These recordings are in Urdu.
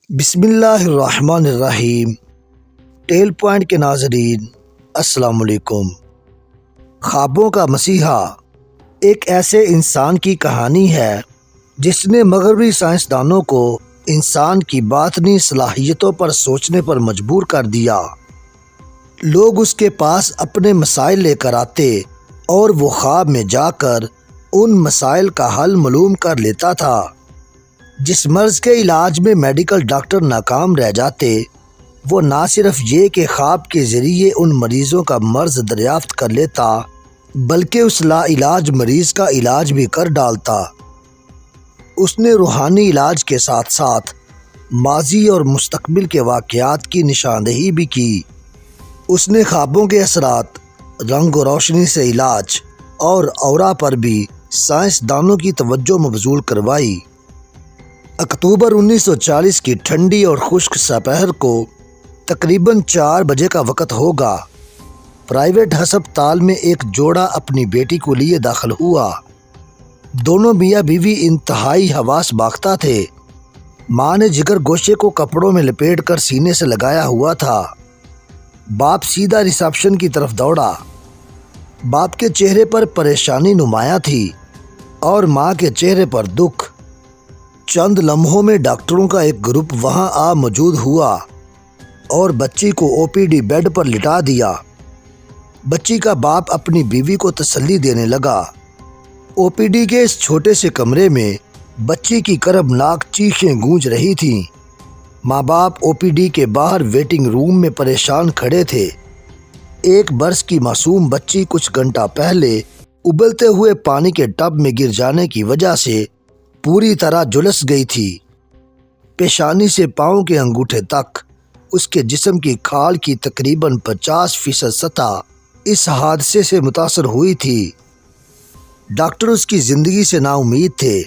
بسم اللہ الرحمن الرحیم۔ ٹیل پوائنٹ کے ناظرین السلام علیکم۔ خوابوں کا مسیحا ایک ایسے انسان کی کہانی ہے جس نے مغربی سائنسدانوں کو انسان کی باطنی صلاحیتوں پر سوچنے پر مجبور کر دیا۔ لوگ اس کے پاس اپنے مسائل لے کر آتے اور وہ خواب میں جا کر ان مسائل کا حل معلوم کر لیتا تھا۔ جس مرض کے علاج میں میڈیکل ڈاکٹر ناکام رہ جاتے، وہ نہ صرف یہ کہ خواب کے ذریعے ان مریضوں کا مرض دریافت کر لیتا، بلکہ اس لا علاج مریض کا علاج بھی کر ڈالتا۔ اس نے روحانی علاج کے ساتھ ساتھ ماضی اور مستقبل کے واقعات کی نشاندہی بھی کی۔ اس نے خوابوں کے اثرات، رنگ و روشنی سے علاج اور اورا پر بھی سائنسدانوں کی توجہ مبذول کروائی۔ اکتوبر 1940 کی ٹھنڈی اور خشک سپہر کو تقریباً 4 بجے کا وقت ہوگا۔ پرائیویٹ ہسپتال میں ایک جوڑا اپنی بیٹی کو لیے داخل ہوا۔ دونوں میاں بیوی انتہائی حواس باختہ تھے۔ ماں نے جگر گوشے کو کپڑوں میں لپیٹ کر سینے سے لگایا ہوا تھا۔ باپ سیدھا ریسیپشن کی طرف دوڑا۔ باپ کے چہرے پر پریشانی نمایاں تھی اور ماں کے چہرے پر دکھ۔ چند لمحوں میں ڈاکٹروں کا ایک گروپ وہاں آ موجود ہوا اور بچی کو OPD بیڈ پر لٹا دیا۔ بچی کا باپ اپنی بیوی کو تسلی دینے لگا۔ OPD کے اس چھوٹے سے کمرے میں بچی کی کربناک چیخیں گونج رہی تھیں۔ ماں باپ OPD کے باہر ویٹنگ روم میں پریشان کھڑے تھے۔ ایک برس کی معصوم بچی کچھ گھنٹہ پہلے ابلتے ہوئے پانی کے ٹب میں گر جانے کی وجہ سے پوری طرح جھلس گئی تھی۔ پیشانی سے پاؤں کے انگوٹھے تک اس کے جسم کی کھال کی تقریباً 50% سطح اس حادثے سے متاثر ہوئی تھی۔ ڈاکٹر اس کی زندگی سے نا امید تھے۔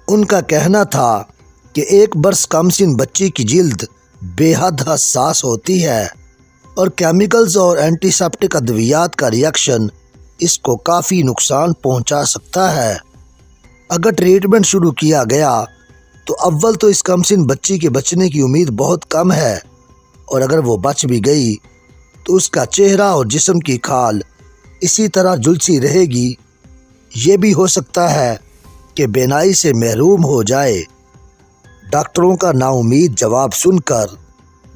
ان کا کہنا تھا کہ ایک برس کم سن بچی کی جلد بے حد حساس ہوتی ہے اور کیمیکلز اور اینٹی سیپٹک ادویات کا ریئیکشن اس کو کافی نقصان پہنچا سکتا ہے۔ اگر ٹریٹمنٹ شروع کیا گیا تو اول تو اس کم سن بچی کے بچنے کی امید بہت کم ہے، اور اگر وہ بچ بھی گئی تو اس کا چہرہ اور جسم کی کھال اسی طرح جھلسی رہے گی۔ یہ بھی ہو سکتا ہے کہ بینائی سے محروم ہو جائے۔ ڈاکٹروں کا نا امید جواب سن کر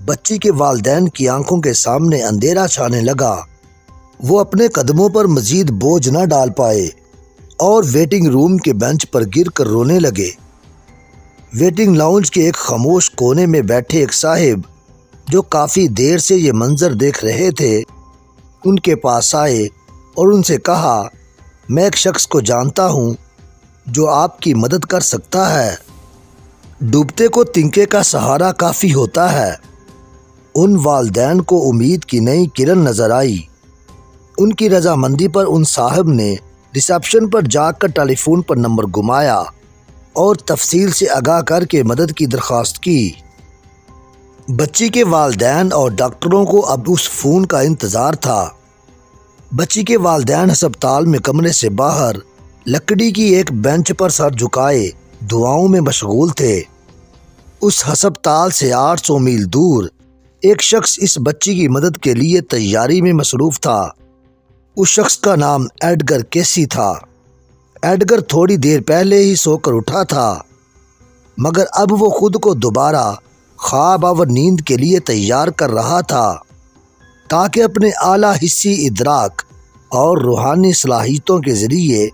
بچی کے والدین کی آنکھوں کے سامنے اندھیرا چھانے لگا۔ وہ اپنے قدموں پر مزید بوجھ نہ ڈال پائے اور ویٹنگ روم کے بینچ پر گر کر رونے لگے۔ ویٹنگ لاؤنج کے ایک خاموش کونے میں بیٹھے ایک صاحب جو کافی دیر سے یہ منظر دیکھ رہے تھے، ان کے پاس آئے اور ان سے کہا، میں ایک شخص کو جانتا ہوں جو آپ کی مدد کر سکتا ہے۔ ڈوبتے کو تنکے کا سہارا کافی ہوتا ہے۔ ان والدین کو امید کی نئی کرن نظر آئی۔ ان کی رضامندی پر ان صاحب نے ریسیپشن پر جا کر ٹیلی فون پر نمبر گھمایا اور تفصیل سے آگاہ کر کے مدد کی درخواست کی۔ بچی کے والدین اور ڈاکٹروں کو اب اس فون کا انتظار تھا۔ بچی کے والدین ہسپتال میں کمرے سے باہر لکڑی کی ایک بینچ پر سر جھکائے دعاؤں میں مشغول تھے۔ اس ہسپتال سے 800 میل دور ایک شخص اس بچی کی مدد کے لیے تیاری میں مصروف تھا۔ اس شخص کا نام ایڈگر کیسی تھا۔ ایڈگر تھوڑی دیر پہلے ہی سو کر اٹھا تھا، مگر اب وہ خود کو دوبارہ خواب اور نیند کے لیے تیار کر رہا تھا تاکہ اپنے اعلیٰ حسی ادراک اور روحانی صلاحیتوں کے ذریعے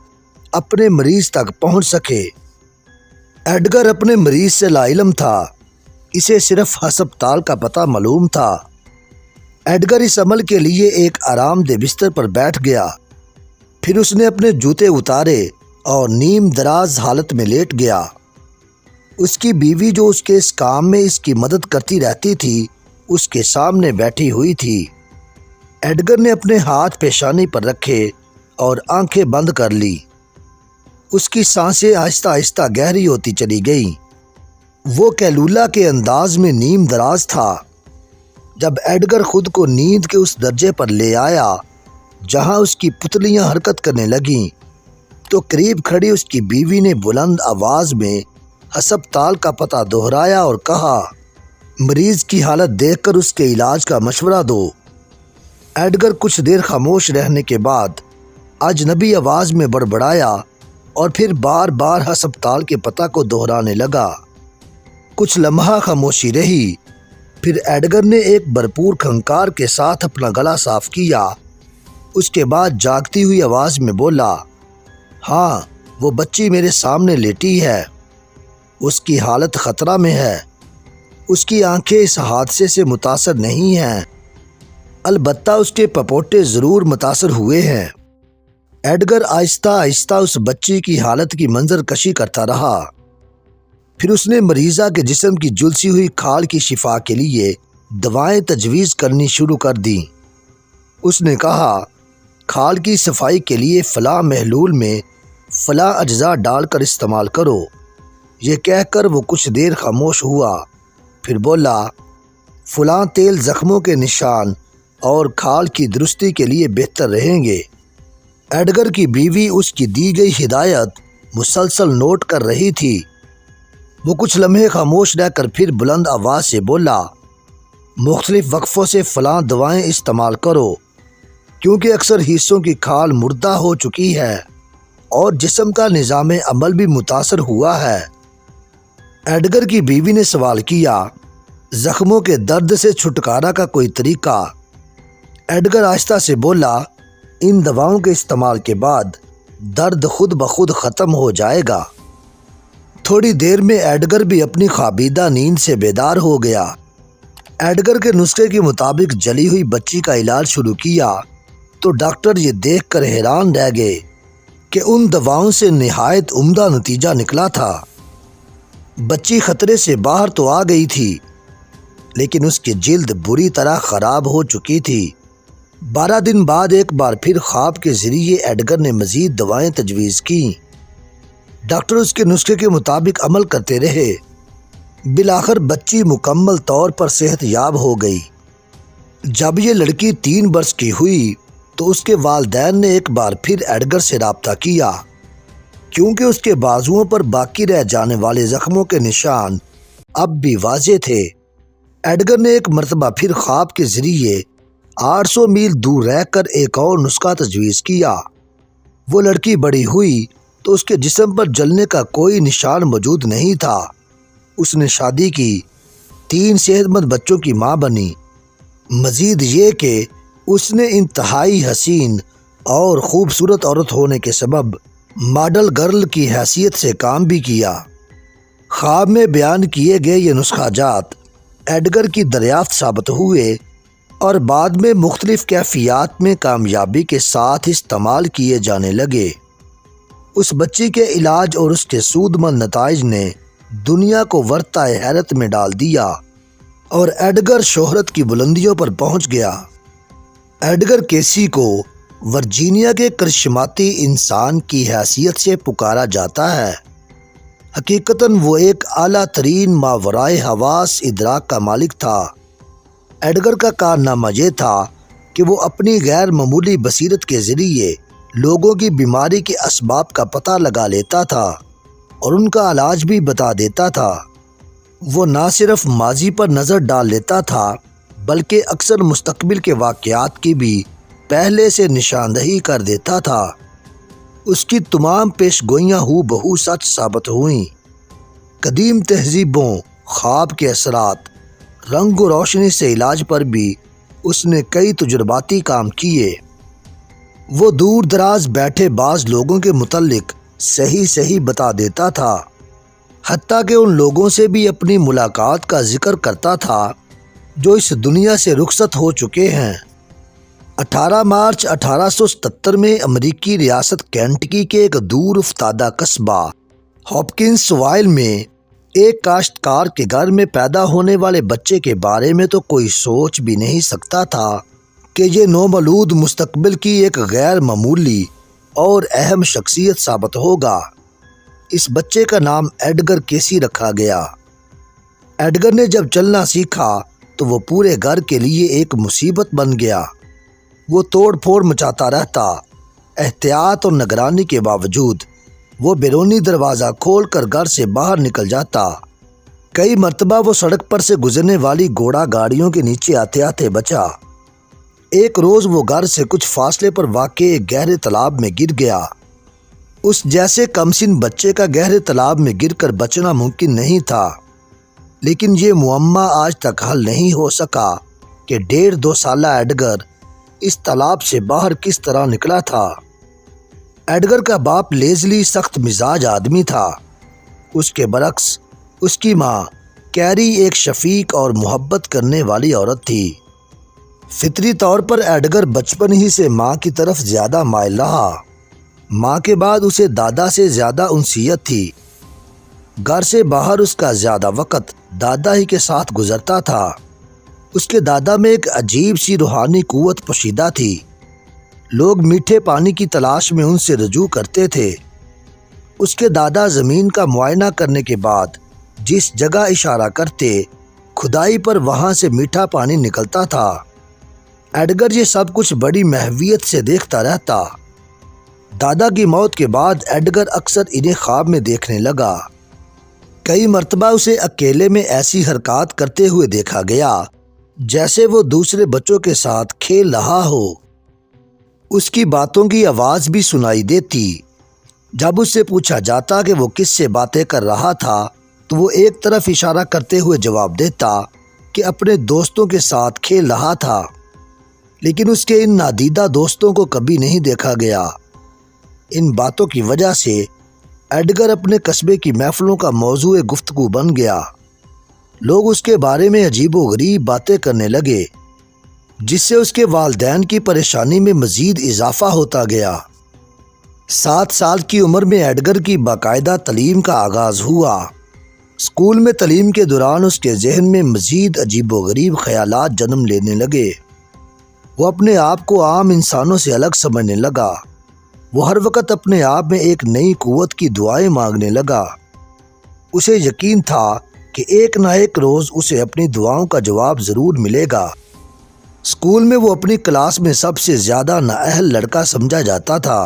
اپنے مریض تک پہنچ سکے۔ ایڈگر اپنے مریض سے لا علم تھا، اسے صرف ہسپتال کا پتہ معلوم تھا۔ ایڈگر اس عمل کے لیے ایک آرام دہ بستر پر بیٹھ گیا، پھر اس نے اپنے جوتے اتارے اور نیم دراز حالت میں لیٹ گیا۔ اس کی بیوی جو اس کے اس کام میں اس کی مدد کرتی رہتی تھی، اس کے سامنے بیٹھی ہوئی تھی۔ ایڈگر نے اپنے ہاتھ پیشانی پر رکھے اور آنکھیں بند کر لی۔ اس کی سانسیں آہستہ آہستہ گہری ہوتی چلی گئیں۔ وہ کیلولا کے انداز میں نیم دراز تھا۔ جب ایڈگر خود کو نیند کے اس درجے پر لے آیا جہاں اس کی پتلیاں حرکت کرنے لگیں، تو قریب کھڑی اس کی بیوی نے بلند آواز میں ہسپتال کا پتہ دہرایا اور کہا، مریض کی حالت دیکھ کر اس کے علاج کا مشورہ دو۔ ایڈگر کچھ دیر خاموش رہنے کے بعد اجنبی آواز میں بڑبڑایا اور پھر بار بار ہسپتال کے پتہ کو دہرانے لگا۔ کچھ لمحہ خاموشی رہی، پھر ایڈگر نے ایک بھرپور کھنکار کے ساتھ اپنا گلا صاف کیا۔ اس کے بعد جاگتی ہوئی آواز میں بولا، ہاں، وہ بچی میرے سامنے لیٹی ہے۔ اس کی حالت خطرہ میں ہے۔ اس کی آنکھیں اس حادثے سے متاثر نہیں ہیں، البتہ اس کے پپوٹے ضرور متاثر ہوئے ہیں۔ ایڈگر آہستہ آہستہ اس بچی کی حالت کی منظر کشی کرتا رہا۔ پھر اس نے مریضہ کے جسم کی جلسی ہوئی کھال کی شفا کے لیے دوائیں تجویز کرنی شروع کر دیں۔ اس نے کہا، کھال کی صفائی کے لیے فلاں محلول میں فلاں اجزاء ڈال کر استعمال کرو۔ یہ کہہ کر وہ کچھ دیر خاموش ہوا، پھر بولا، فلاں تیل زخموں کے نشان اور کھال کی درستی کے لیے بہتر رہیں گے۔ ایڈگر کی بیوی اس کی دی گئی ہدایت مسلسل نوٹ کر رہی تھی۔ وہ کچھ لمحے خاموش رہ کر پھر بلند آواز سے بولا، مختلف وقفوں سے فلاں دوائیں استعمال کرو، کیونکہ اکثر حصوں کی کھال مردہ ہو چکی ہے اور جسم کا نظام عمل بھی متاثر ہوا ہے۔ ایڈگر کی بیوی نے سوال کیا، زخموں کے درد سے چھٹکارا کا کوئی طریقہ؟ ایڈگر آہستہ سے بولا، ان دواؤں کے استعمال کے بعد درد خود بخود ختم ہو جائے گا۔ تھوڑی دیر میں ایڈگر بھی اپنی خوابیدہ نیند سے بیدار ہو گیا۔ ایڈگر کے نسخے کے مطابق جلی ہوئی بچی کا علاج شروع کیا تو ڈاکٹر یہ دیکھ کر حیران رہ گئے کہ ان دواؤں سے نہایت عمدہ نتیجہ نکلا تھا۔ بچی خطرے سے باہر تو آ گئی تھی، لیکن اس کی جلد بری طرح خراب ہو چکی تھی۔ 12 دن بعد ایک بار پھر خواب کے ذریعے ایڈگر نے مزید دوائیں تجویز کیں۔ ڈاکٹر اس کے نسخے کے مطابق عمل کرتے رہے۔ بالآخر بچی مکمل طور پر صحت یاب ہو گئی۔ جب یہ لڑکی 3 برس کی ہوئی تو اس کے والدین نے ایک بار پھر ایڈگر سے رابطہ کیا، کیونکہ اس کے بازوؤں پر باقی رہ جانے والے زخموں کے نشان اب بھی واضح تھے۔ ایڈگر نے ایک مرتبہ پھر خواب کے ذریعے 800 میل دور رہ کر ایک اور نسخہ تجویز کیا۔ وہ لڑکی بڑی ہوئی تو اس کے جسم پر جلنے کا کوئی نشان موجود نہیں تھا۔ اس نے شادی کی، 3 صحت مند بچوں کی ماں بنی۔ مزید یہ کہ اس نے انتہائی حسین اور خوبصورت عورت ہونے کے سبب ماڈل گرل کی حیثیت سے کام بھی کیا۔ خواب میں بیان کیے گئے یہ نسخہ جات ایڈگر کی دریافت ثابت ہوئے اور بعد میں مختلف کیفیات میں کامیابی کے ساتھ استعمال کیے جانے لگے۔ اس بچی کے علاج اور اس کے سود مند نتائج نے دنیا کو ورطہ حیرت میں ڈال دیا اور ایڈگر شہرت کی بلندیوں پر پہنچ گیا۔ ایڈگر کیسی کو ورجینیا کے کرشماتی انسان کی حیثیت سے پکارا جاتا ہے۔ حقیقتاً وہ ایک اعلیٰ ترین ماورائے حواس ادراک کا مالک تھا۔ ایڈگر کا کارنامہ یہ تھا کہ وہ اپنی غیر معمولی بصیرت کے ذریعے لوگوں کی بیماری کے اسباب کا پتہ لگا لیتا تھا اور ان کا علاج بھی بتا دیتا تھا۔ وہ نہ صرف ماضی پر نظر ڈال لیتا تھا بلکہ اکثر مستقبل کے واقعات کی بھی پہلے سے نشاندہی کر دیتا تھا۔ اس کی تمام پیش گوئیاں ہو بہو سچ ثابت ہوئیں۔ قدیم تہذیبوں، خواب کے اثرات، رنگ و روشنی سے علاج پر بھی اس نے کئی تجرباتی کام کیے۔ وہ دور دراز بیٹھے بعض لوگوں کے متعلق صحیح بتا دیتا تھا، حتیٰ کہ ان لوگوں سے بھی اپنی ملاقات کا ذکر کرتا تھا جو اس دنیا سے رخصت ہو چکے ہیں۔ 18 مارچ 1877 میں امریکی ریاست کینٹکی کے ایک دور افتادہ قصبہ ہاپکنس وائل میں ایک کاشتکار کے گھر میں پیدا ہونے والے بچے کے بارے میں تو کوئی سوچ بھی نہیں سکتا تھا کہ یہ نومولود مستقبل کی ایک غیر معمولی اور اہم شخصیت ثابت ہوگا۔ اس بچے کا نام ایڈگر کیسی رکھا گیا۔ ایڈگر نے جب چلنا سیکھا تو وہ پورے گھر کے لیے ایک مصیبت بن گیا۔ وہ توڑ پھوڑ مچاتا رہتا، احتیاط اور نگرانی کے باوجود وہ بیرونی دروازہ کھول کر گھر سے باہر نکل جاتا۔ کئی مرتبہ وہ سڑک پر سے گزرنے والی گھوڑا گاڑیوں کے نیچے آتے آتے بچا۔ ایک روز وہ گھر سے کچھ فاصلے پر واقع ایک گہرے تالاب میں گر گیا۔ اس جیسے کمسن بچے کا گہرے تالاب میں گر کر بچنا ممکن نہیں تھا، لیکن یہ معمہ آج تک حل نہیں ہو سکا کہ 1.5-2 سالہ ایڈگر اس تالاب سے باہر کس طرح نکلا تھا۔ ایڈگر کا باپ لیزلی سخت مزاج آدمی تھا۔ اس کے برعکس اس کی ماں کیری ایک شفیق اور محبت کرنے والی عورت تھی۔ فطری طور پر ایڈگر بچپن ہی سے ماں کی طرف زیادہ مائل رہا۔ ماں کے بعد اسے دادا سے زیادہ انسیت تھی۔ گھر سے باہر اس کا زیادہ وقت دادا ہی کے ساتھ گزرتا تھا۔ اس کے دادا میں ایک عجیب سی روحانی قوت پوشیدہ تھی۔ لوگ میٹھے پانی کی تلاش میں ان سے رجوع کرتے تھے۔ اس کے دادا زمین کا معائنہ کرنے کے بعد جس جگہ اشارہ کرتے کھدائی پر وہاں سے میٹھا پانی نکلتا تھا۔ ایڈگر یہ سب کچھ بڑی محویت سے دیکھتا رہتا۔ دادا کی موت کے بعد ایڈگر اکثر انہیں خواب میں دیکھنے لگا۔ کئی مرتبہ اسے اکیلے میں ایسی حرکات کرتے ہوئے دیکھا گیا جیسے وہ دوسرے بچوں کے ساتھ کھیل رہا ہو۔ اس کی باتوں کی آواز بھی سنائی دیتی۔ جب اس سے پوچھا جاتا کہ وہ کس سے باتیں کر رہا تھا تو وہ ایک طرف اشارہ کرتے ہوئے جواب دیتا کہ اپنے دوستوں کے ساتھ کھیل رہا تھا، لیکن اس کے ان نادیدہ دوستوں کو کبھی نہیں دیکھا گیا۔ ان باتوں کی وجہ سے ایڈگر اپنے قصبے کی محفلوں کا موضوع گفتگو بن گیا۔ لوگ اس کے بارے میں عجیب و غریب باتیں کرنے لگے، جس سے اس کے والدین کی پریشانی میں مزید اضافہ ہوتا گیا۔ 7 سال کی عمر میں ایڈگر کی باقاعدہ تعلیم کا آغاز ہوا۔ اسکول میں تعلیم کے دوران اس کے ذہن میں مزید عجیب و غریب خیالات جنم لینے لگے۔ وہ اپنے آپ کو عام انسانوں سے الگ سمجھنے لگا۔ وہ ہر وقت اپنے آپ میں ایک نئی قوت کی دعائیں مانگنے لگا۔ اسے یقین تھا کہ ایک نہ ایک روز اسے اپنی دعاؤں کا جواب ضرور ملے گا۔ اسکول میں وہ اپنی کلاس میں سب سے زیادہ نااہل لڑکا سمجھا جاتا تھا،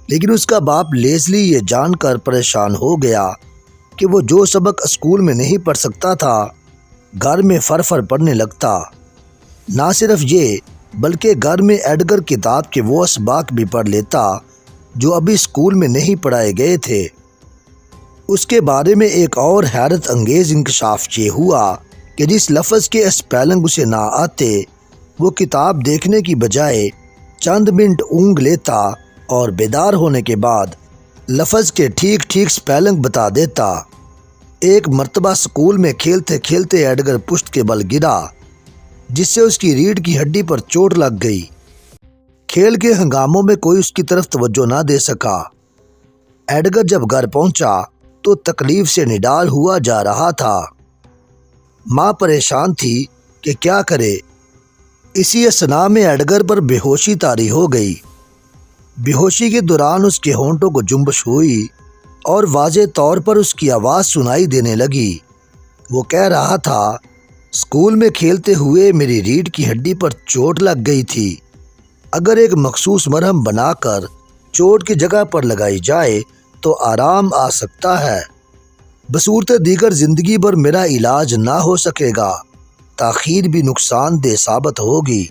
لیکن اس کا باپ لیزلی یہ جان کر پریشان ہو گیا کہ وہ جو سبق اسکول میں نہیں پڑھ سکتا تھا گھر میں فر پڑھنے لگتا۔ نہ صرف یہ بلکہ گھر میں ایڈگر کتاب کے وہ اسباق بھی پڑھ لیتا جو ابھی اسکول میں نہیں پڑھائے گئے تھے۔ اس کے بارے میں ایک اور حیرت انگیز انکشاف یہ ہوا کہ جس لفظ کے اسپیلنگ اسے نہ آتے وہ کتاب دیکھنے کی بجائے چند منٹ اونگ لیتا اور بیدار ہونے کے بعد لفظ کے ٹھیک اسپیلنگ بتا دیتا۔ ایک مرتبہ اسکول میں کھیلتے کھیلتے ایڈگر پشت کے بل گرا، جس سے اس کی ریڑھ کی ہڈی پر چوٹ لگ گئی۔ کھیل کے ہنگاموں میں کوئی اس کی طرف توجہ نہ دے سکا۔ ایڈگر جب گھر پہنچا تو تکلیف سے نڈال ہوا جا رہا تھا۔ ماں پریشان تھی کہ کیا کرے۔ اسی اثناء میں ایڈگر پر بے ہوشی طاری ہو گئی۔ بے ہوشی کے دوران اس کے ہونٹوں کو جنبش ہوئی اور واضح طور پر اس کی آواز سنائی دینے لگی۔ وہ کہہ رہا تھا، اسکول میں کھیلتے ہوئے میری ریڑھ کی ہڈی پر چوٹ لگ گئی تھی۔ اگر ایک مخصوص مرہم بنا کر چوٹ کی جگہ پر لگائی جائے تو آرام آ سکتا ہے۔ بصورت دیگر زندگی بھر میرا علاج نہ ہو سکے گا، تاخیر بھی نقصان دہ ثابت ہوگی۔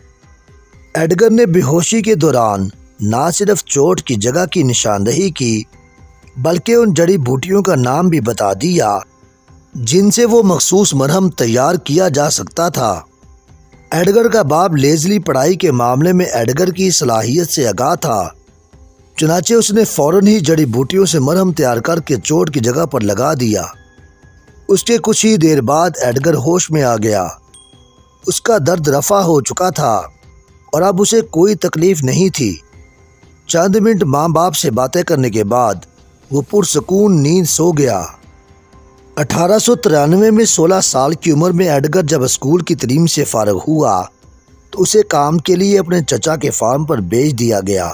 ایڈگر نے بے ہوشی کے دوران نہ صرف چوٹ کی جگہ کی نشاندہی کی بلکہ ان جڑی بوٹیوں کا نام بھی بتا دیا جن سے وہ مخصوص مرہم تیار کیا جا سکتا تھا۔ ایڈگر کا باپ لیزلی پڑھائی کے معاملے میں ایڈگر کی صلاحیت سے آگاہ تھا، چنانچہ اس نے فوراً ہی جڑی بوٹیوں سے مرہم تیار کر کے چوٹ کی جگہ پر لگا دیا۔ اس کے کچھ ہی دیر بعد ایڈگر ہوش میں آ گیا۔ اس کا درد رفع ہو چکا تھا اور اب اسے کوئی تکلیف نہیں تھی۔ چند منٹ ماں باپ سے باتیں کرنے کے بعد وہ پرسکون نیند سو گیا۔ 1893 میں 16 سال کی عمر میں ایڈگر جب اسکول کی تعلیم سے فارغ ہوا تو اسے کام کے لیے اپنے چچا کے فارم پر بھیج دیا گیا۔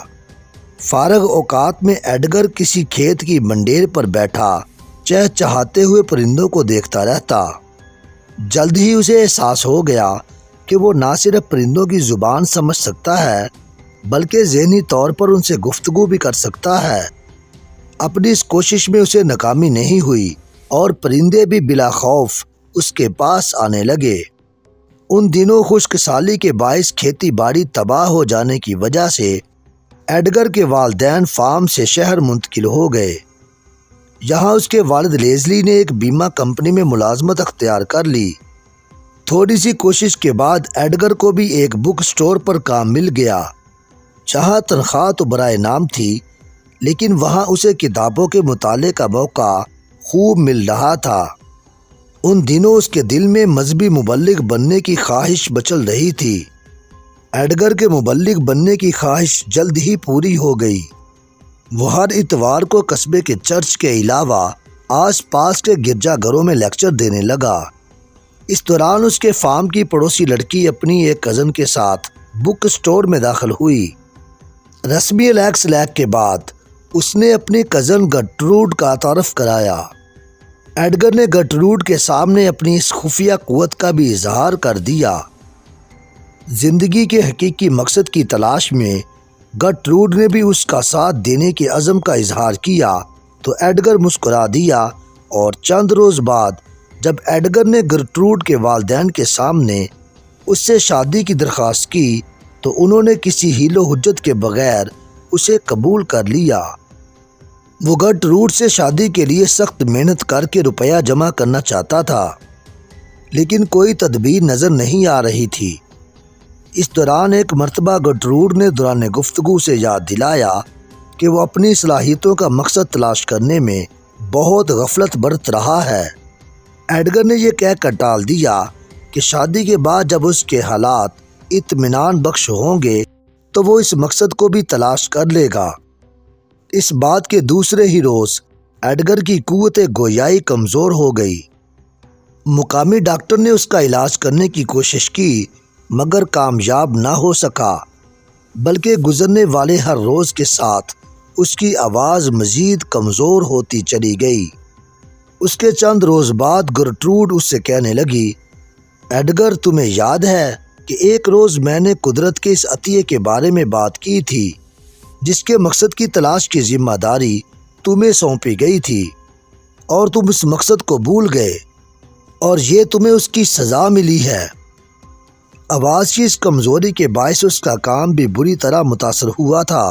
فارغ اوقات میں ایڈگر کسی کھیت کی منڈیر پر بیٹھا چہچہاتے ہوئے پرندوں کو دیکھتا رہتا۔ جلد ہی اسے احساس ہو گیا کہ وہ نہ صرف پرندوں کی زبان سمجھ سکتا ہے بلکہ ذہنی طور پر ان سے گفتگو بھی کر سکتا ہے۔ اپنی اس کوشش میں اسے ناکامی نہیں ہوئی اور پرندے بھی بلا خوف اس کے پاس آنے لگے۔ ان دنوں خشک سالی کے باعث کھیتی باڑی تباہ ہو جانے کی وجہ سے ایڈگر کے والدین فارم سے شہر منتقل ہو گئے۔ یہاں اس کے والد لیزلی نے ایک بیمہ کمپنی میں ملازمت اختیار کر لی۔ تھوڑی سی کوشش کے بعد ایڈگر کو بھی ایک بک سٹور پر کام مل گیا، جہاں تنخواہ تو برائے نام تھی، لیکن وہاں اسے کتابوں کے مطالعے کا موقع خوب مل رہا تھا۔ ان دنوں اس کے دل میں مذہبی مبلغ بننے کی خواہش بچل رہی تھی۔ ایڈگر کے مبلغ بننے کی خواہش جلد ہی پوری ہو گئی۔ وہ ہر اتوار کو قصبے کے چرچ کے علاوہ آس پاس کے گرجا گھروں میں لیکچر دینے لگا۔ اس دوران اس کے فارم کی پڑوسی لڑکی اپنی ایک کزن کے ساتھ بک سٹور میں داخل ہوئی۔ رسمی الیکس لیک کے بعد اس نے اپنی کزن گرٹروڈ کا تعارف کرایا۔ ایڈگر نے گرٹروڈ کے سامنے اپنی اس خفیہ قوت کا بھی اظہار کر دیا۔ زندگی کے حقیقی مقصد کی تلاش میں گرٹروڈ نے بھی اس کا ساتھ دینے کے عزم کا اظہار کیا تو ایڈگر مسکرا دیا، اور چند روز بعد جب ایڈگر نے گرٹروڈ کے والدین کے سامنے اس سے شادی کی درخواست کی تو انہوں نے کسی حیل و حجت کے بغیر اسے قبول کر لیا۔ وہ گرٹروڈ سے شادی کے لیے سخت محنت کر کے روپیہ جمع کرنا چاہتا تھا، لیکن کوئی تدبیر نظر نہیں آ رہی تھی۔ اس دوران ایک مرتبہ گرٹروڈ نے دوران گفتگو سے یاد دلایا کہ وہ اپنی صلاحیتوں کا مقصد تلاش کرنے میں بہت غفلت برت رہا ہے۔ ایڈگر نے یہ کہہ کر ٹال دیا کہ شادی کے بعد جب اس کے حالات اطمینان بخش ہوں گے تو وہ اس مقصد کو بھی تلاش کر لے گا۔ اس بات کے دوسرے ہی روز ایڈگر کی قوت گویائی کمزور ہو گئی۔ مقامی ڈاکٹر نے اس کا علاج کرنے کی کوشش کی مگر کامیاب نہ ہو سکا، بلکہ گزرنے والے ہر روز کے ساتھ اس کی آواز مزید کمزور ہوتی چلی گئی۔ اس کے چند روز بعد گرٹروڈ اس سے کہنے لگی، ایڈگر تمہیں یاد ہے کہ ایک روز میں نے قدرت کے اس عطیے کے بارے میں بات کی تھی جس کے مقصد کی تلاش کی ذمہ داری تمہیں سونپی گئی تھی، اور تم اس مقصد کو بھول گئے اور یہ تمہیں اس کی سزا ملی ہے۔ آواز کی اس کمزوری کے باعث اس کا کام بھی بری طرح متاثر ہوا تھا۔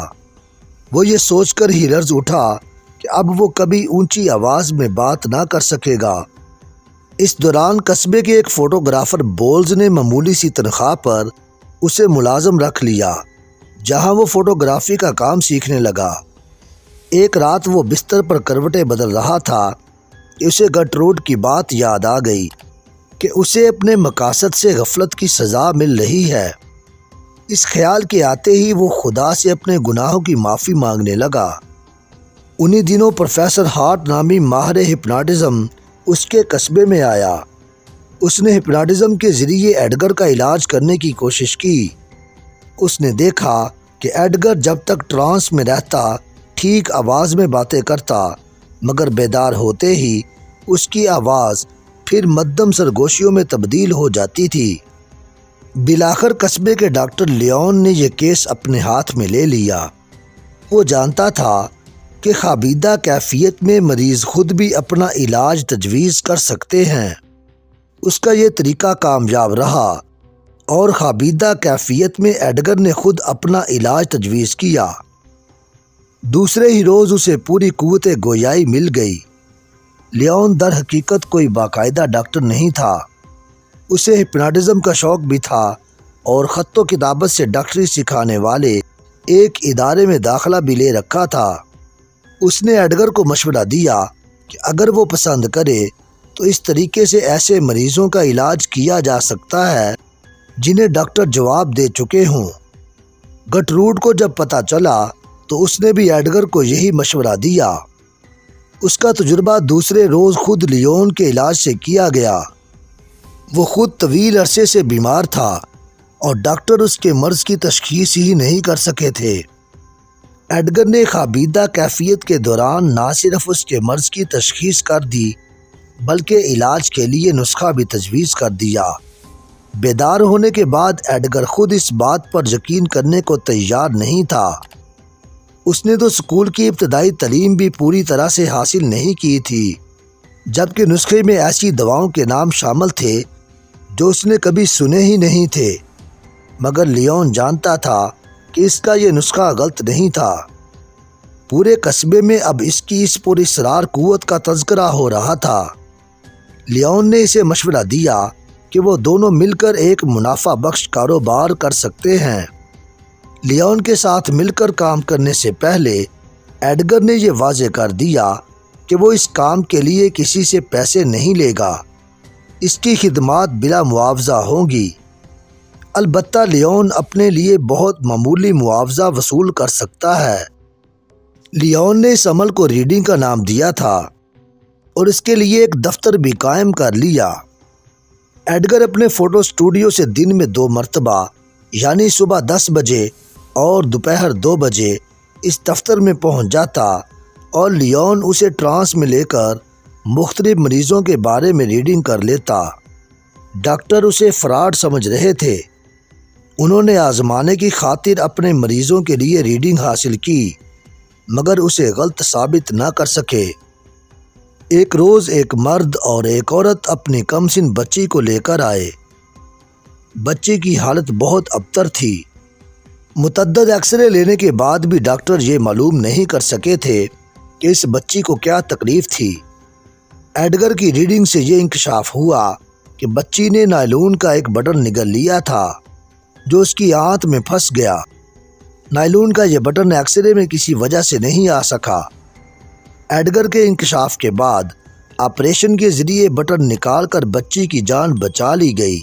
وہ یہ سوچ کر ہی لرز اٹھا کہ اب وہ کبھی اونچی آواز میں بات نہ کر سکے گا۔ اس دوران قصبے کے ایک فوٹوگرافر بولز نے معمولی سی تنخواہ پر اسے ملازم رکھ لیا، جہاں وہ فوٹوگرافی کا کام سیکھنے لگا۔ ایک رات وہ بستر پر کروٹیں بدل رہا تھا کہ اسے گرٹروڈ کی بات یاد آ گئی کہ اسے اپنے مقاصد سے غفلت کی سزا مل رہی ہے۔ اس خیال کے آتے ہی وہ خدا سے اپنے گناہوں کی معافی مانگنے لگا۔ انہی دنوں پروفیسر ہارٹ نامی ماہر ہپناٹزم اس کے قصبے میں آیا۔ اس نے ہپناٹزم کے ذریعے ایڈگر کا علاج کرنے کی کوشش کی۔ اس نے دیکھا کہ ایڈگر جب تک ٹرانس میں رہتا ٹھیک آواز میں باتیں کرتا، مگر بیدار ہوتے ہی اس کی آواز پھر مدھم سرگوشیوں میں تبدیل ہو جاتی تھی۔ بالآخر قصبے کے ڈاکٹر لیون نے یہ کیس اپنے ہاتھ میں لے لیا۔ وہ جانتا تھا کہ خوابیدہ کیفیت میں مریض خود بھی اپنا علاج تجویز کر سکتے ہیں۔ اس کا یہ طریقہ کامیاب رہا اور خوابیدہ کیفیت میں ایڈگر نے خود اپنا علاج تجویز کیا۔ دوسرے ہی روز اسے پوری قوت گویائی مل گئی۔ لیون در حقیقت کوئی باقاعدہ ڈاکٹر نہیں تھا۔ اسے ہپناٹزم کا شوق بھی تھا اور خط و کتابت سے ڈاکٹری سکھانے والے ایک ادارے میں داخلہ بھی لے رکھا تھا۔ اس نے ایڈگر کو مشورہ دیا کہ اگر وہ پسند کرے تو اس طریقے سے ایسے مریضوں کا علاج کیا جا سکتا ہے جنہیں ڈاکٹر جواب دے چکے ہوں۔ گرٹروڈ کو جب پتہ چلا تو اس نے بھی ایڈگر کو یہی مشورہ دیا۔ اس کا تجربہ دوسرے روز خود لیون کے علاج سے کیا گیا۔ وہ خود طویل عرصے سے بیمار تھا اور ڈاکٹر اس کے مرض کی تشخیص ہی نہیں کر سکے تھے۔ ایڈگر نے خوابیدہ کیفیت کے دوران نہ صرف اس کے مرض کی تشخیص کر دی بلکہ علاج کے لیے نسخہ بھی تجویز کر دیا۔ بیدار ہونے کے بعد ایڈگر خود اس بات پر یقین کرنے کو تیار نہیں تھا۔ اس نے تو اسکول کی ابتدائی تعلیم بھی پوری طرح سے حاصل نہیں کی تھی، جبکہ نسخے میں ایسی دواؤں کے نام شامل تھے جو اس نے کبھی سنے ہی نہیں تھے، مگر لیون جانتا تھا کہ اس کا یہ نسخہ غلط نہیں تھا۔ پورے قصبے میں اب اس کی اس پراسرار قوت کا تذکرہ ہو رہا تھا۔ لیون نے اسے مشورہ دیا کہ وہ دونوں مل کر ایک منافع بخش کاروبار کر سکتے ہیں۔ لیون کے ساتھ مل کر کام کرنے سے پہلے ایڈگر نے یہ واضح کر دیا کہ وہ اس کام کے لیے کسی سے پیسے نہیں لے گا، اس کی خدمات بلا معاوضہ ہوں گی۔ البتہ لیون اپنے لیے بہت معمولی معاوضہ وصول کر سکتا ہے۔ لیون نے اس عمل کو ریڈنگ کا نام دیا تھا اور اس کے لیے ایک دفتر بھی قائم کر لیا۔ ایڈگر اپنے فوٹو اسٹوڈیو سے دن میں 2 مرتبہ یعنی صبح 10 بجے اور دوپہر 2 بجے اس دفتر میں پہنچ جاتا اور لیون اسے ٹرانس میں لے کر مختلف مریضوں کے بارے میں ریڈنگ کر لیتا۔ ڈاکٹر اسے فراڈ سمجھ رہے تھے۔ انہوں نے آزمانے کی خاطر اپنے مریضوں کے لیے ریڈنگ حاصل کی، مگر اسے غلط ثابت نہ کر سکے۔ ایک روز ایک مرد اور ایک عورت اپنی کم سن بچی کو لے کر آئے۔ بچے کی حالت بہت ابتر تھی۔ متعدد ایکس رے لینے کے بعد بھی ڈاکٹر یہ معلوم نہیں کر سکے تھے کہ اس بچی کو کیا تکلیف تھی۔ ایڈگر کی ریڈنگ سے یہ انکشاف ہوا کہ بچی نے نائلون کا ایک بٹن نگل لیا تھا جو اس کی آنت میں پھنس گیا۔ نائلون کا یہ بٹن ایکس رے میں کسی وجہ سے نہیں آ سکا۔ ایڈگر کے انکشاف کے بعد آپریشن کے ذریعے بٹن نکال کر بچی کی جان بچا لی گئی۔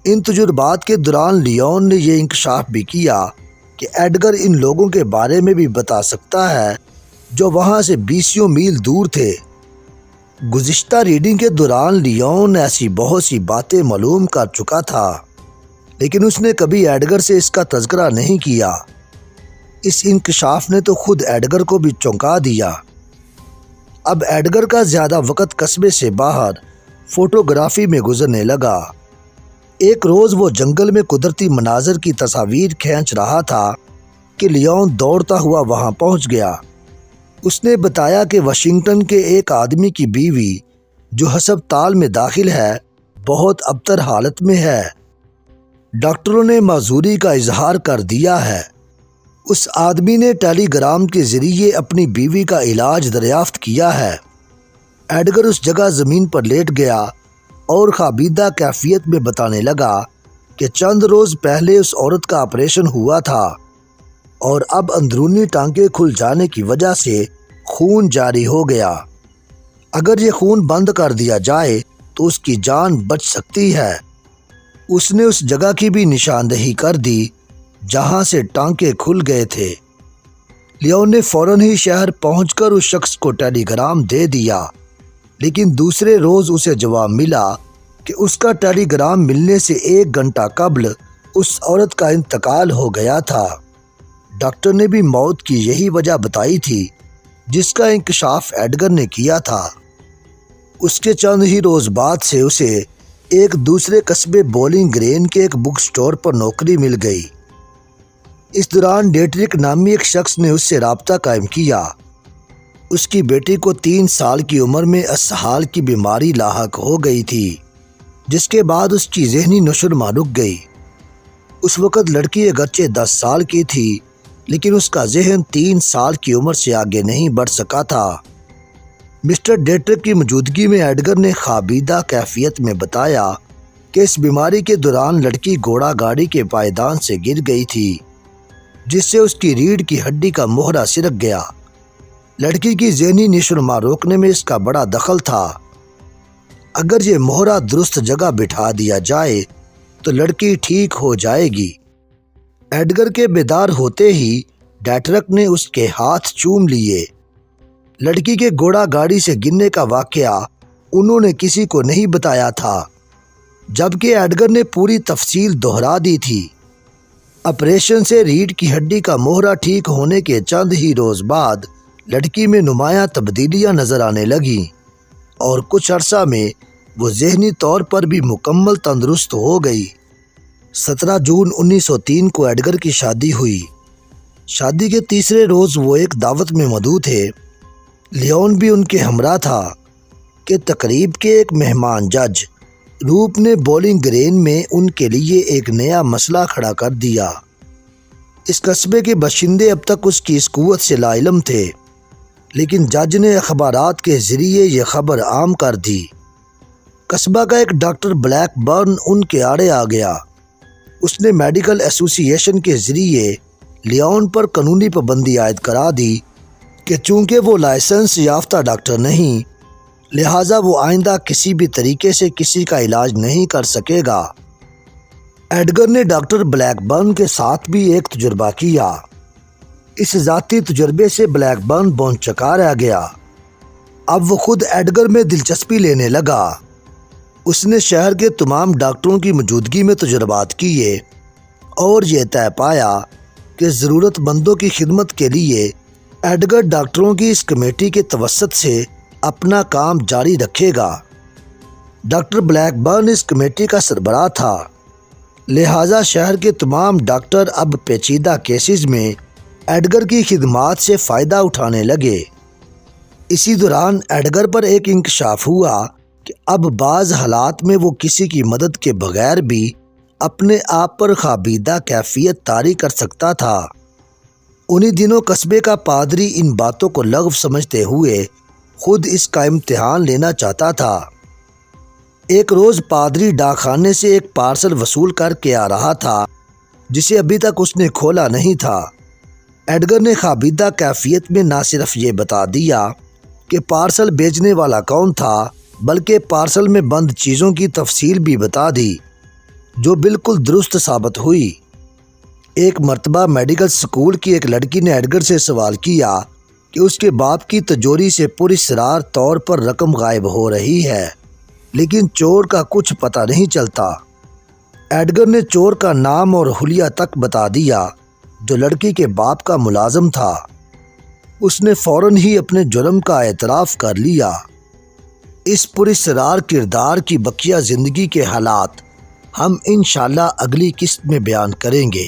ان تجربات کے دوران لیون نے یہ انکشاف بھی کیا کہ ایڈگر ان لوگوں کے بارے میں بھی بتا سکتا ہے جو وہاں سے 20 میل دور تھے۔ گزشتہ ریڈنگ کے دوران لیون ایسی بہت سی باتیں معلوم کر چکا تھا، لیکن اس نے کبھی ایڈگر سے اس کا تذکرہ نہیں کیا۔ اس انکشاف نے تو خود ایڈگر کو بھی چونکا دیا۔ اب ایڈگر کا زیادہ وقت قصبے سے باہر فوٹوگرافی میں گزرنے لگا۔ ایک روز وہ جنگل میں قدرتی مناظر کی تصاویر کھینچ رہا تھا کہ لیون دوڑتا ہوا وہاں پہنچ گیا۔ اس نے بتایا کہ واشنگٹن کے ایک آدمی کی بیوی جو ہسپتال میں داخل ہے بہت ابتر حالت میں ہے۔ ڈاکٹروں نے معذوری کا اظہار کر دیا ہے۔ اس آدمی نے ٹیلی گرام کے ذریعے اپنی بیوی کا علاج دریافت کیا ہے۔ ایڈگر اس جگہ زمین پر لیٹ گیا اور خوابیدہ کیفیت میں بتانے لگا کہ چند روز پہلے اس عورت کا آپریشن ہوا تھا اور اب اندرونی ٹانکے کھل جانے کی وجہ سے خون جاری ہو گیا۔ اگر یہ خون بند کر دیا جائے تو اس کی جان بچ سکتی ہے۔ اس نے اس جگہ کی بھی نشاندہی کر دی جہاں سے ٹانکے کھل گئے تھے۔ لیون نے فوراً ہی شہر پہنچ کر اس شخص کو ٹیلی گرام دے دیا، لیکن دوسرے روز اسے جواب ملا کہ اس کا ٹیلی گرام ملنے سے 1 گھنٹہ قبل اس عورت کا انتقال ہو گیا تھا۔ ڈاکٹر نے بھی موت کی یہی وجہ بتائی تھی جس کا انکشاف ایڈگر نے کیا تھا۔ اس کے چند ہی روز بعد سے اسے ایک دوسرے قصبے بولنگ گرین کے ایک بک سٹور پر نوکری مل گئی۔ اس دوران ڈیٹرک نامی ایک شخص نے اس سے رابطہ قائم کیا۔ اس کی بیٹی کو 3 سال کی عمر میں اسہال کی بیماری لاحق ہو گئی تھی، جس کے بعد اس کی ذہنی نشوونما رک گئی۔ اس وقت لڑکی اگرچہ 10 سال کی تھی، لیکن اس کا ذہن 3 سال کی عمر سے آگے نہیں بڑھ سکا تھا۔ مسٹر ڈیٹرک کی موجودگی میں ایڈگر نے خوابیدہ کیفیت میں بتایا کہ اس بیماری کے دوران لڑکی گھوڑا گاڑی کے پائیدان سے گر گئی تھی، جس سے اس کی ریڑھ کی ہڈی کا مہرہ سرک گیا۔ لڑکی کی ذہنی نشوونما روکنے میں اس کا بڑا دخل تھا۔ اگر یہ مہرہ درست جگہ بٹھا دیا جائے تو لڑکی ٹھیک ہو جائے گی۔ ایڈگر کے بیدار ہوتے ہی ڈیٹرک نے اس کے ہاتھ چوم لیے۔ لڑکی کے گھوڑا گاڑی سے گرنے کا واقعہ انہوں نے کسی کو نہیں بتایا تھا، جبکہ ایڈگر نے پوری تفصیل دہرا دی تھی۔ آپریشن سے ریڑھ کی ہڈی کا مہرہ ٹھیک ہونے کے چند ہی روز بعد لڑکی میں نمایاں تبدیلیاں نظر آنے لگیں اور کچھ عرصہ میں وہ ذہنی طور پر بھی مکمل تندرست ہو گئی۔ 17 جون 1903 کو ایڈگر کی شادی ہوئی۔ شادی کے تیسرے روز وہ ایک دعوت میں مدعو تھے۔ لیون بھی ان کے ہمراہ تھا کہ تقریب کے ایک مہمان جج روپ نے بولنگ گرین میں ان کے لیے ایک نیا مسئلہ کھڑا کر دیا۔ اس قصبے کے باشندے اب تک اس کی اس قوت سے لا علم تھے، لیکن جج نے اخبارات کے ذریعے یہ خبر عام کر دی۔ قصبہ کا ایک ڈاکٹر بلیک برن ان کے آڑے آ گیا۔ اس نے میڈیکل ایسوسی ایشن کے ذریعے لیون پر قانونی پابندی عائد کرا دی کہ چونکہ وہ لائسنس یافتہ ڈاکٹر نہیں، لہٰذا وہ آئندہ کسی بھی طریقے سے کسی کا علاج نہیں کر سکے گا۔ ایڈگر نے ڈاکٹر بلیک برن کے ساتھ بھی ایک تجربہ کیا۔ اس ذاتی تجربے سے بلیک برن بون چکا رہ گیا۔ اب وہ خود ایڈگر میں دلچسپی لینے لگا۔ اس نے شہر کے تمام ڈاکٹروں کی موجودگی میں تجربات کیے اور یہ طے پایا کہ ضرورت مندوں کی خدمت کے لیے ایڈگر ڈاکٹروں کی اس کمیٹی کے توسط سے اپنا کام جاری رکھے گا۔ ڈاکٹر بلیک برن اس کمیٹی کا سربراہ تھا، لہٰذا شہر کے تمام ڈاکٹر اب پیچیدہ کیسز میں ایڈگر کی خدمات سے فائدہ اٹھانے لگے۔ اسی دوران ایڈگر پر ایک انکشاف ہوا کہ اب بعض حالات میں وہ کسی کی مدد کے بغیر بھی اپنے آپ پر خوابیدہ کیفیت طاری کر سکتا تھا۔ انہی دنوں قصبے کا پادری ان باتوں کو لغو سمجھتے ہوئے خود اس کا امتحان لینا چاہتا تھا۔ ایک روز پادری ڈاک خانے سے ایک پارسل وصول کر کے آ رہا تھا جسے ابھی تک اس نے کھولا نہیں تھا۔ ایڈگر نے خوابیدہ کیفیت میں نہ صرف یہ بتا دیا کہ پارسل بھیجنے والا کون تھا، بلکہ پارسل میں بند چیزوں کی تفصیل بھی بتا دی، جو بالکل درست ثابت ہوئی۔ ایک مرتبہ میڈیکل سکول کی ایک لڑکی نے ایڈگر سے سوال کیا کہ اس کے باپ کی تجوری سے پراسرار طور پر رقم غائب ہو رہی ہے، لیکن چور کا کچھ پتہ نہیں چلتا۔ ایڈگر نے چور کا نام اور حلیہ تک بتا دیا، جو لڑکی کے باپ کا ملازم تھا۔ اس نے فوراً ہی اپنے جرم کا اعتراف کر لیا۔ اس پراسرار کردار کی بقیہ زندگی کے حالات ہم انشاءاللہ اگلی قسط میں بیان کریں گے۔